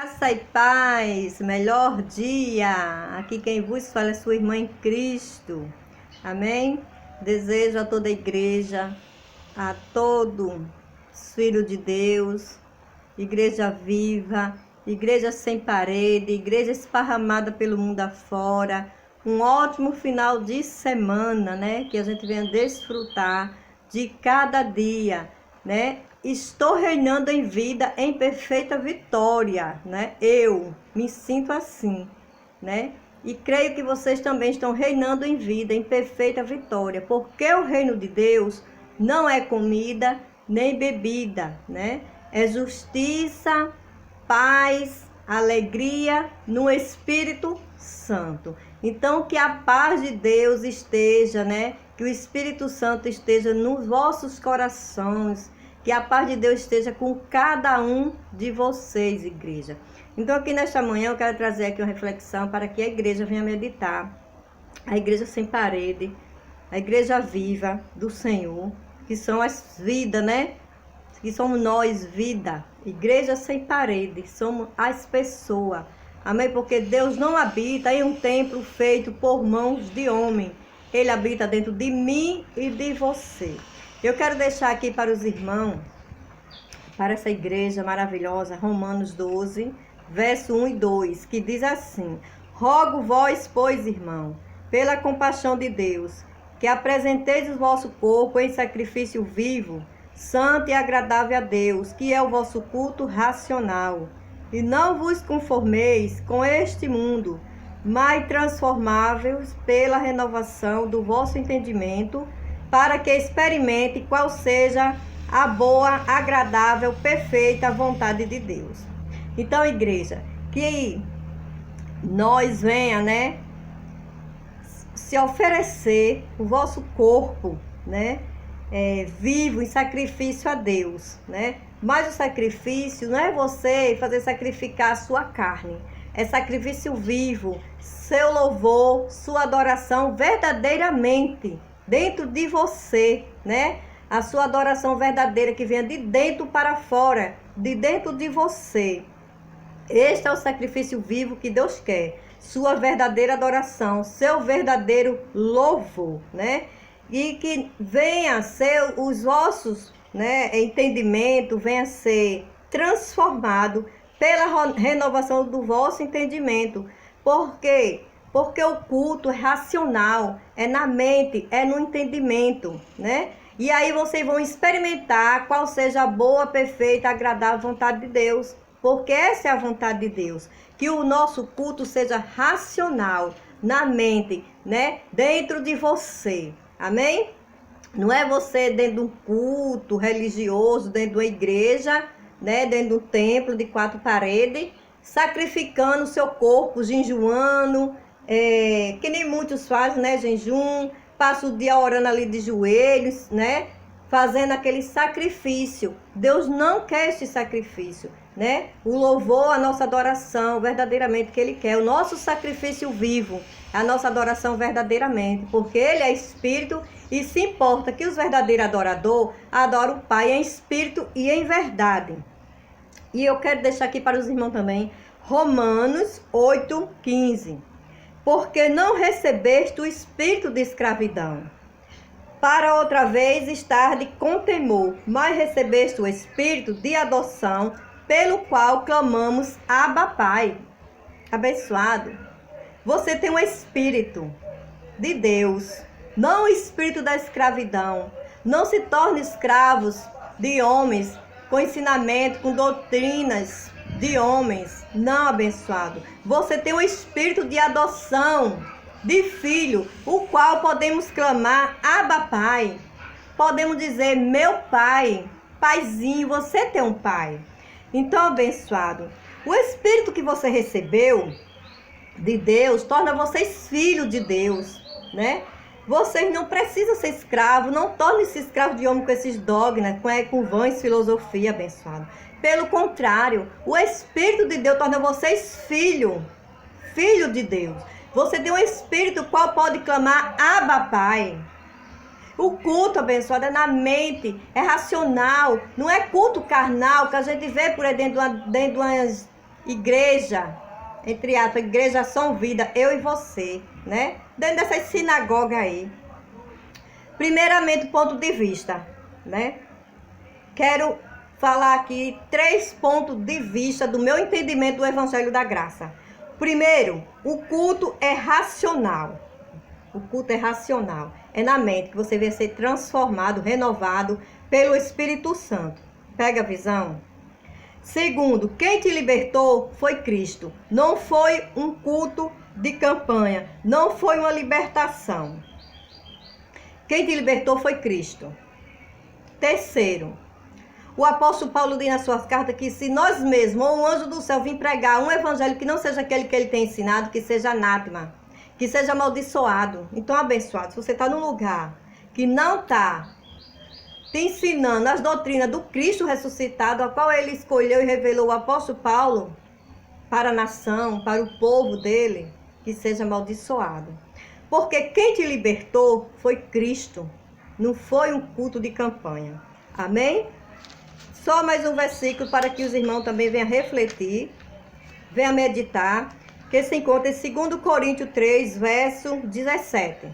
Graça e paz, melhor dia. Aqui quem vos fala é sua irmã em Cristo. Amém? Desejo a toda a igreja, a todos os filhos de Deus, igreja viva, igreja sem parede, igreja esparramada pelo mundo afora. Um ótimo final de semana, né? Que a gente venha desfrutar de cada dia, né? Estou reinando em vida em perfeita vitória, né? Eu me sinto assim, né? E creio que vocês também estão reinando em vida em perfeita vitória, porque o reino de Deus não é comida nem bebida, né? É justiça, paz, alegria no Espírito Santo. Então que a paz de Deus esteja, né? Que o Espírito Santo esteja nos vossos corações, que a paz de Deus esteja com cada um de vocês, igreja. Então aqui nesta manhã eu quero trazer aqui uma reflexão para que a igreja venha meditar. A igreja sem parede, a igreja viva do Senhor, que são as vidas, né? Que somos nós, vida. Igreja sem parede, somos as pessoas. Amém? Porque Deus não habita em um templo feito por mãos de homem. Ele habita dentro de mim e de você. Eu quero deixar aqui para os irmãos, para essa igreja maravilhosa, Romanos 12, verso 1 e 2, que diz assim: Rogo vós, pois, irmão, pela compaixão de Deus, que apresenteis o vosso corpo em sacrifício vivo, santo e agradável a Deus, que é o vosso culto racional. E não vos conformeis com este mundo, mas transformáveis pela renovação do vosso entendimento, para que experimente qual seja a boa, agradável, perfeita vontade de Deus. Então, igreja, que nós venha, né, se oferecer o vosso corpo, né, vivo em sacrifício a Deus, né? Mas o sacrifício não é você fazer sacrificar a sua carne, é sacrifício vivo, seu louvor, sua adoração verdadeiramente dentro de você, né? A sua adoração verdadeira que venha de dentro para fora, de dentro de você. Este é o sacrifício vivo que Deus quer, sua verdadeira adoração, seu verdadeiro louvor, né? E que venha ser os vossos, né, entendimento, venha ser transformado pela renovação do vosso entendimento. Por quê? Porque o culto é racional, é na mente, é no entendimento, né? E aí vocês vão experimentar qual seja a boa, perfeita, agradável vontade de Deus. Porque essa é a vontade de Deus. Que o nosso culto seja racional, na mente, né? Dentro de você. Amém? Não é você dentro de um culto religioso, dentro de uma igreja, né? Dentro de um templo de 4 paredes, sacrificando o seu corpo, jejuando, que nem muitos fazem, né? Jejum, passa o dia orando ali de joelhos, né? Fazendo aquele sacrifício. Deus não quer esse sacrifício, né? O louvor, a nossa adoração, verdadeiramente que Ele quer. O nosso sacrifício vivo, a nossa adoração verdadeiramente. Porque Ele é Espírito e se importa que os verdadeiros adoradores adoram o Pai em Espírito e em verdade. E eu quero deixar aqui para os irmãos também, Romanos 8:15. Porque não recebeste o espírito de escravidão, para outra vez estar com temor, mas recebeste o espírito de adoção, pelo qual clamamos Abba Pai. Abençoado. Você tem um espírito de Deus, não o espírito da escravidão. Não se torne escravos de homens, com ensinamento, com doutrinas de homens. Não, abençoado. Você tem um espírito de adoção, de filho, o qual podemos clamar Abba Pai. Podemos dizer meu pai, paizinho, você tem um pai. Então, abençoado, o espírito que você recebeu de Deus torna vocês filhos de Deus, né? Vocês não precisam ser escravos, não tornem-se escravos de homem com esses dogmas, com vãs filosofia, abençoado. Pelo contrário, o Espírito de Deus torna vocês filho de Deus. Você tem um espírito qual pode clamar Abba Pai. O culto, abençoado, é na mente, é racional, não é culto carnal que a gente vê por aí dentro de umas igreja, entre aspas, igreja São Vida, eu e você, né? Dentro dessas sinagogas aí. Primeiramente, ponto de vista, né? Quero falar aqui 3 pontos de vista do meu entendimento do Evangelho da Graça. Primeiro, o culto é racional. O culto é racional. É na mente que você vai ser transformado, renovado pelo Espírito Santo. Pega a visão? Segundo, quem te libertou foi Cristo. Não foi um culto de campanha. Não foi uma libertação. Quem te libertou foi Cristo. Terceiro, o apóstolo Paulo diz nas suas cartas que se nós mesmos ou um anjo do céu vir pregar um evangelho que não seja aquele que ele tem ensinado, que seja anátema, que seja amaldiçoado. Então, abençoado, se você está num lugar que não está te ensinando as doutrinas do Cristo ressuscitado, a qual ele escolheu e revelou o apóstolo Paulo para a nação, para o povo dele, que seja amaldiçoado. Porque quem te libertou foi Cristo, não foi um culto de campanha. Amém? Só mais um versículo para que os irmãos também venham refletir, venham meditar, que se encontra em 2 Coríntios 3, verso 17.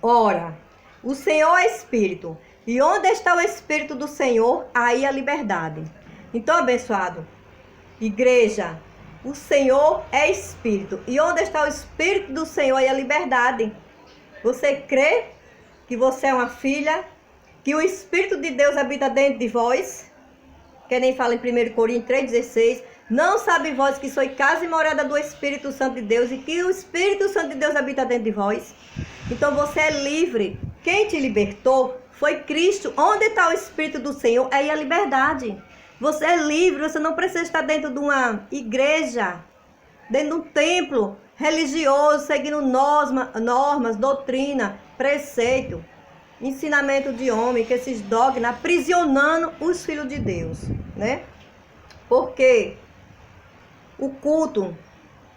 Ora, o Senhor é Espírito, e onde está o Espírito do Senhor, aí a liberdade. Então, abençoado, igreja, o Senhor é Espírito, e onde está o Espírito do Senhor, aí a liberdade. Você crê que você é uma filha, que o Espírito de Deus habita dentro de vós? Que nem fala em 1 Coríntios 3,16. Não sabe vós que sois casa e morada do Espírito Santo de Deus e que o Espírito Santo de Deus habita dentro de vós? Então você é livre. Quem te libertou foi Cristo. Onde está o Espírito do Senhor? Aí a liberdade. Você é livre, você não precisa estar dentro de uma igreja, dentro de um templo religioso, seguindo normas, doutrina, preceito, ensinamento de homem, que esses dogmas aprisionando os filhos de Deus, né? Porque o culto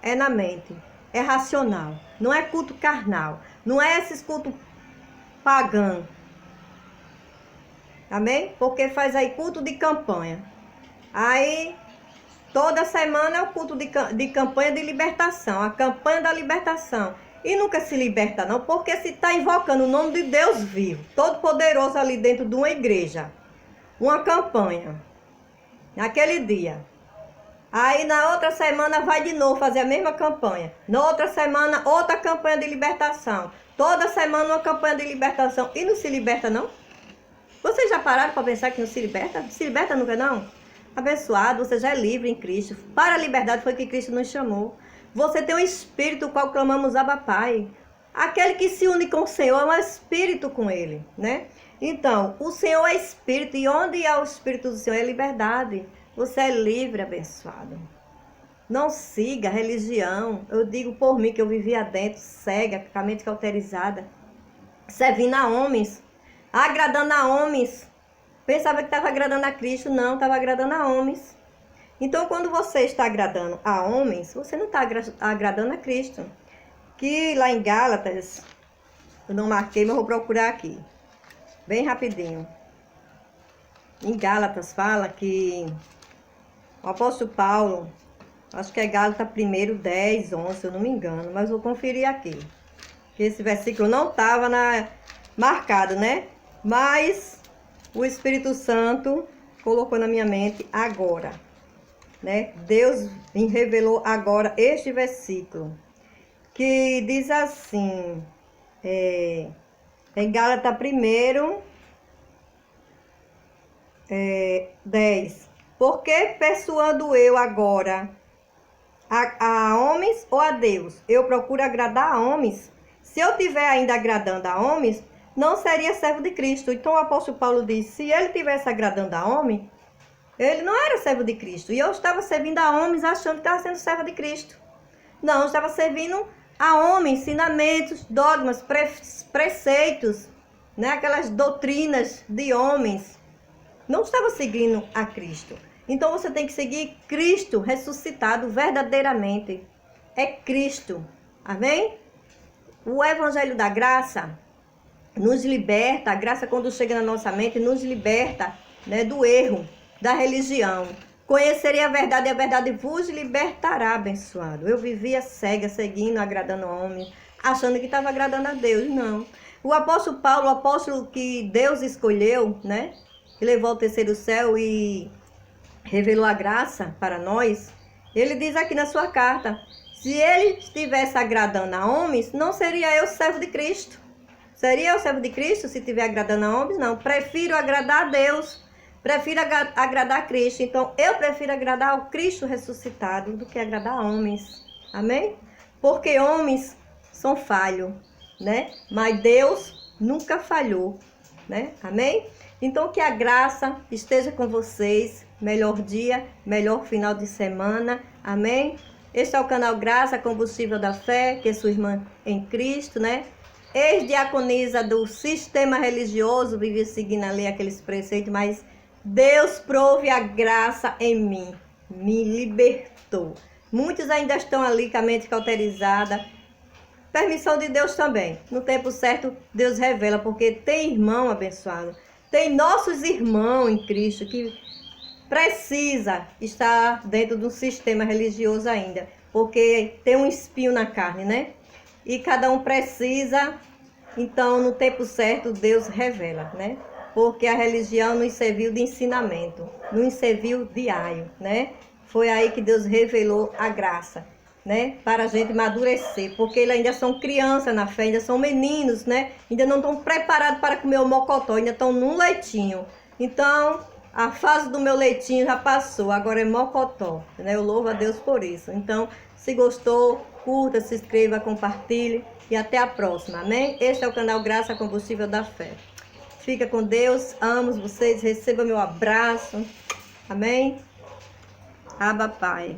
é na mente, é racional, não é culto carnal, não é esses cultos pagãos. Amém? Porque faz aí culto de campanha. Aí toda semana é o culto de campanha de libertação, a campanha da libertação. E nunca se liberta não, porque se está invocando o nome de Deus vivo, todo poderoso ali dentro de uma igreja, uma campanha, naquele dia. Aí na outra semana vai de novo fazer a mesma campanha. Na outra semana outra campanha de libertação. Toda semana uma campanha de libertação. E não se liberta não? Vocês já pararam para pensar que não se liberta? Se liberta nunca não? Abençoado, você já é livre em Cristo. Para a liberdade foi que Cristo nos chamou. Você tem um espírito, o qual clamamos Abba Pai. Aquele que se une com o Senhor é um espírito com ele, né? Então, o Senhor é espírito, e onde há o espírito do Senhor é liberdade. Você é livre, abençoado. Não siga a religião. Eu digo por mim que eu vivia dentro, cega, com a mente cauterizada, servindo a homens, agradando a homens. Pensava que estava agradando a Cristo, não, estava agradando a homens. Então, quando você está agradando a homens, você não está agradando a Cristo. Que lá em Gálatas, eu não marquei, mas vou procurar aqui, bem rapidinho. Em Gálatas fala que o apóstolo Paulo, acho que é Gálatas 1, 10, 11, se eu não me engano, mas vou conferir aqui. Que esse versículo não estava marcado, né? Mas o Espírito Santo colocou na minha mente agora, né? Deus me revelou agora este versículo, que diz assim, em Gálatas 1, 10. Por que persuado eu agora a homens ou a Deus? Eu procuro agradar a homens. Se eu estiver ainda agradando a homens, não seria servo de Cristo. Então o apóstolo Paulo diz, se ele estivesse agradando a homem, ele não era servo de Cristo. E eu estava servindo a homens achando que estava sendo servo de Cristo. Não, eu estava servindo a homens, ensinamentos, dogmas, preceitos, né? Aquelas doutrinas de homens. Não estava seguindo a Cristo. Então você tem que seguir Cristo ressuscitado verdadeiramente. É Cristo. Amém? O Evangelho da Graça nos liberta. A graça, quando chega na nossa mente, nos liberta, né, do erro da religião. Conhecerei a verdade e a verdade vos libertará, abençoado. Eu vivia cega, seguindo, agradando ao homem, achando que estava agradando a Deus. Não. O apóstolo Paulo, o apóstolo que Deus escolheu, né? Que levou ao terceiro céu e revelou a graça para nós. Ele diz aqui na sua carta: se ele estivesse agradando a homens, não seria eu servo de Cristo. Seria eu servo de Cristo se estiver agradando a homens? Não. Prefiro agradar a Deus. Prefiro agradar a Cristo. Então, eu prefiro agradar ao Cristo ressuscitado do que agradar a homens. Amém? Porque homens são falhos, né? Mas Deus nunca falhou, né? Amém? Então, que a graça esteja com vocês. Melhor dia, melhor final de semana. Amém? Este é o canal Graça, Combustível da Fé, que é sua irmã em Cristo, né? Ex-diaconisa do sistema religioso, vive seguindo ali aqueles preceitos, mas Deus prove a graça em mim, me libertou. Muitos ainda estão ali com a mente cauterizada. Permissão de Deus também. No tempo certo, Deus revela, porque tem irmão abençoado. Tem nossos irmãos em Cristo que precisa estar dentro de um sistema religioso ainda, porque tem um espinho na carne, né? E cada um precisa, então no tempo certo Deus revela, né? Porque a religião nos serviu de ensinamento, nos serviu diário, né? Foi aí que Deus revelou a graça, né? Para a gente amadurecer, porque eles ainda são crianças na fé, ainda são meninos, né? Ainda não estão preparados para comer o mocotó, ainda estão num leitinho. Então, a fase do meu leitinho já passou, agora é mocotó, né? Eu louvo a Deus por isso. Então, se gostou, curta, se inscreva, compartilhe e até a próxima, amém? Este é o canal Graça Combustível da Fé. Fica com Deus, amo vocês, receba meu abraço, amém? Abba, Pai.